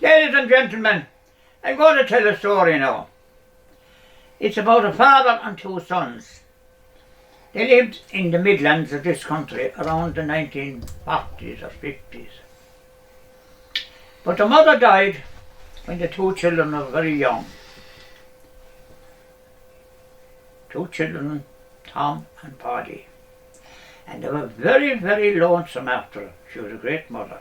Ladies and gentlemen, I'm going to tell a story now. It's about a father and two sons. They lived in the Midlands of this country around the 1940s or 50s. But the mother died when the two children were very young. Two children, Tom and Paddy. And they were very, very lonesome after her. She was a great mother.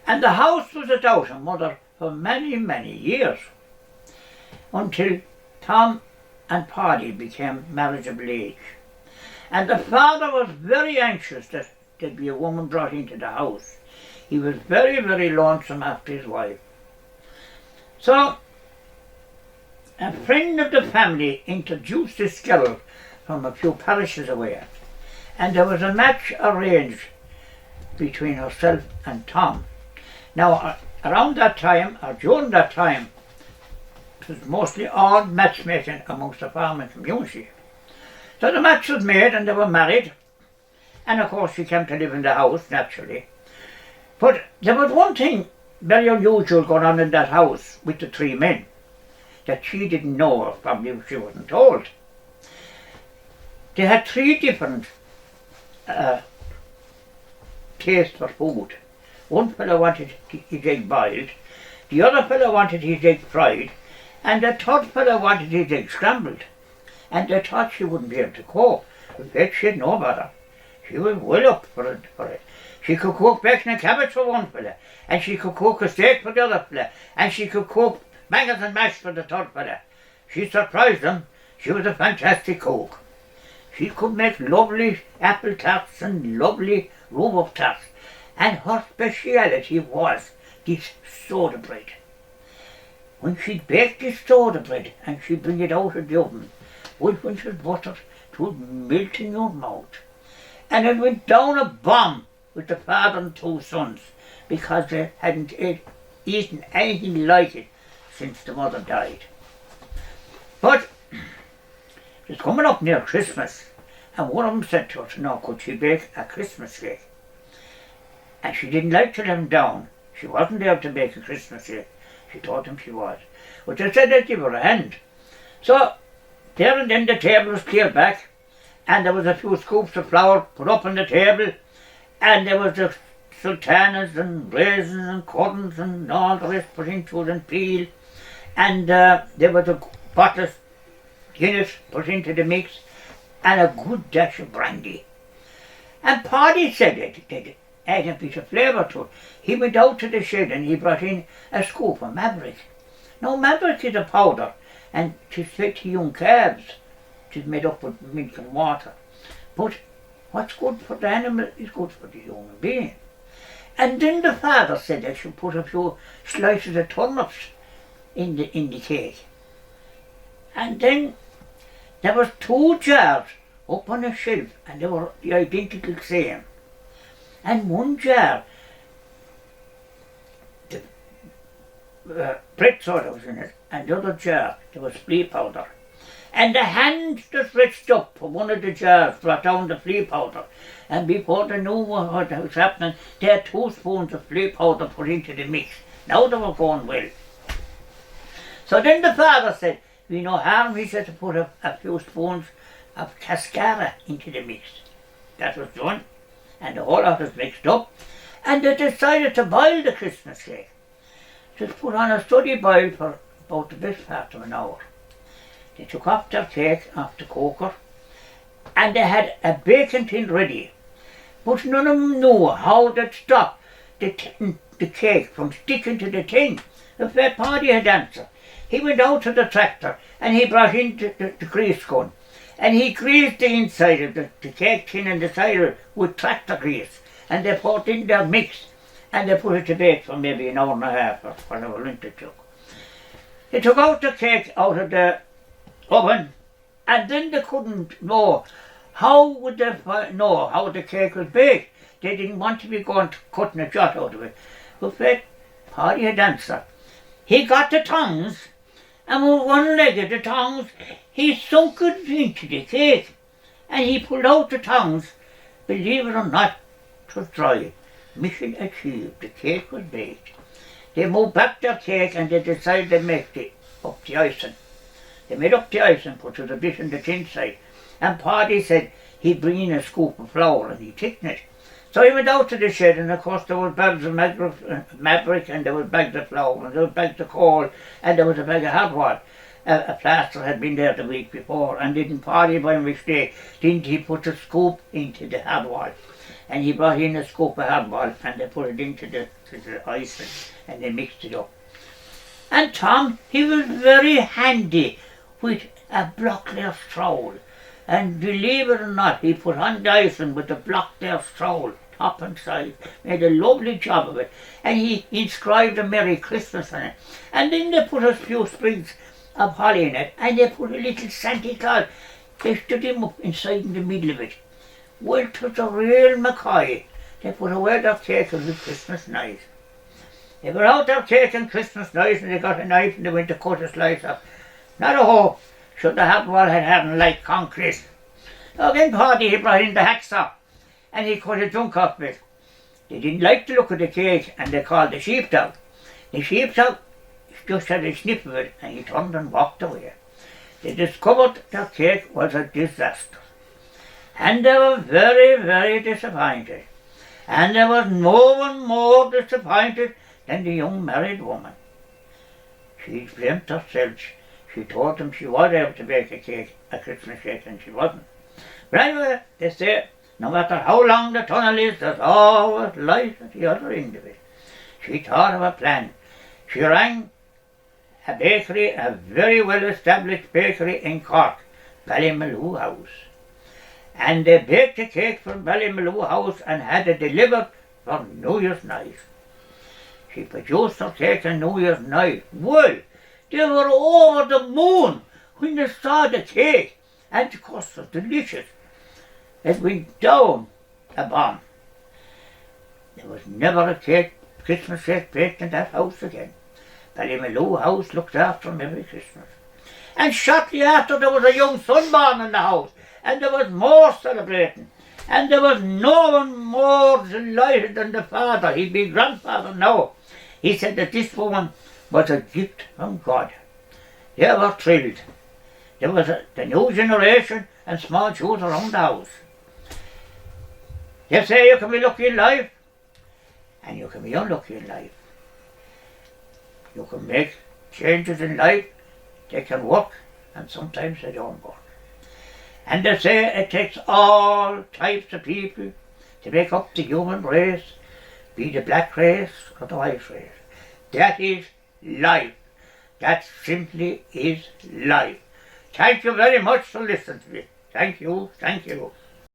And the house was without a mother for many, many years, until Tom and Paddy became marriageable age. And the father was very anxious that there'd be a woman brought into the house. He was very, very lonesome after his wife. So, a friend of the family introduced this girl from a few parishes away, and there was a match arranged between herself and Tom. Now, around that time, or during that time, it was mostly all matchmaking amongst the farming community. So the match was made and they were married, and of course she came to live in the house, naturally. But there was one thing very unusual going on in that house with the three men that she didn't know, or probably she wasn't told. They had three different tastes for food. One fellow wanted his egg boiled, the other fellow wanted his egg fried, and the third fellow wanted his egg scrambled. And they thought she wouldn't be able to cook. But she had no bother. She was well up for it. She could cook bacon and cabbage for one fella, and she could cook a steak for the other fella, and she could cook bangers and mash for the third fella. She surprised them. She was a fantastic cook. She could make lovely apple tarts and lovely rhubarb tarts. And her speciality was this soda bread. When she'd bake this soda bread and she'd bring it out of the oven, when it was buttered, it would melt in your mouth. And it went down a bomb with the father and two sons, because they hadn't eaten anything like it since the mother died. But it was coming up near Christmas, and one of them said to her, "Now, could she bake a Christmas cake?" And she didn't like to let him down. She wasn't able to bake a Christmas cake. She told him she was. But they said they'd give her a hand. So, there and then the table was cleared back, and there was a few scoops of flour put up on the table, and there was the sultanas and raisins and currants and all the rest put into it, and peel, and there was a bottle of Guinness put into the mix, and a good dash of brandy. And Paddy said it add a bit of flavour to it. He went out to the shed and he brought in a scoop of Maverick. Now, Maverick is a powder, and it's fed to young calves. It's made up with milk and water. But what's good for the animal is good for the human being. And then the father said I should put a few slices of turnips in the cake. And then there was two jars up on a shelf, and they were the identical same. And one jar, the bread soda was in it, and the other jar, there was flea powder. And the hand that reached up for one of the jars brought down the flea powder, and before they knew what was happening, they had 2 spoons of flea powder put into the mix. Now they were going well. So then the father said, "We no harm," he said, "to put a few spoons of cascara into the mix." That was done, and the whole lot was mixed up, and they decided to boil the Christmas cake. Just put on a steady boil for about the best part of an hour. They took off their cake off the cooker, and they had a baking tin ready, but none of them knew how they'd stop the cake from sticking to the tin. If their Paddy had answered, he went out to the tractor and he brought in the grease gun, and he greased the inside of the cake tin and the side of it with tractor grease, and they put in their mix and they put it to bake for maybe an hour and a half or whatever length it took. They took out the cake out of the oven, and then they couldn't know how would they know how the cake was baked. They didn't want to be going to cutting a jot out of it. But Paddy had answered. He got the tongs, and with one leg of the tongs he sunk it into the cake, and he pulled out the tongs. Believe it or not, it was dry. Mission achieved. The cake was baked. They moved back their cake and they decided to make up the icing. They made up the icing, put it a bit in the tin side. And Paddy said he'd bring in a scoop of flour and he'd thicken it. So he went out to the shed, and of course there was bags of maverick, and there was bags of flour, and there was bags of coal, and there was a bag of hot water. A plaster had been there the week before, and didn't Paddy by mistake, didn't he put a scoop into the hot water? And he brought in a scoop of hot water, and they put it into the icing, and they mixed it up. And Tom, he was very handy with a block-layer trowel. And believe it or not, he put on the icing with the block-layer trowel, top and side, made a lovely job of it. And he inscribed a Merry Christmas on it. And then they put a few sprigs of holly in it, and they put a little Santa Claus. They stood him up inside in the middle of it. Well, it was a real Mackay. They put away their cake on the Christmas night. They were out there taking Christmas night, and they got a knife and they went to cut a slice off. Not a hope. Should the hot wall had happened like concrete. So again Paddy, he brought in the hacksaw and he cut a chunk off it. They didn't like the look of the cake and they called the sheepdog. The sheepdog just had a sniff of it and he turned and walked away. They discovered their cake was a disaster. And they were very, very disappointed. And there was no one more disappointed than the young married woman. She blamed herself. She told them she was able to bake a cake, a Christmas cake, and she wasn't. But anyway, they say, no matter how long the tunnel is, there's always light at the other end of it. She thought of a plan. She rang a bakery, a very well-established bakery in Cork, Ballymaloo House. And they baked a cake from Ballymaloo House and had it delivered for New Year's night. She produced her cake on New Year's night. Well, they were over the moon when they saw the cake, and of course it was delicious. It went down a bomb. There was never a Christmas cake baked in that house again. Ballymaloo House looked after them every Christmas. And shortly after there was a young son born in the house, and there was more celebrating. And there was no one more delighted than the father. He'd be grandfather now. He said that this woman was a gift from God. They were thrilled. There was the new generation and small children around the house. They say you can be lucky in life and you can be unlucky in life. You can make changes in life, they can work, and sometimes they don't work. And they say it takes all types of people to make up the human race, be the black race or the white race. That is life. That simply is life. Thank you very much for listening to me. Thank you, thank you.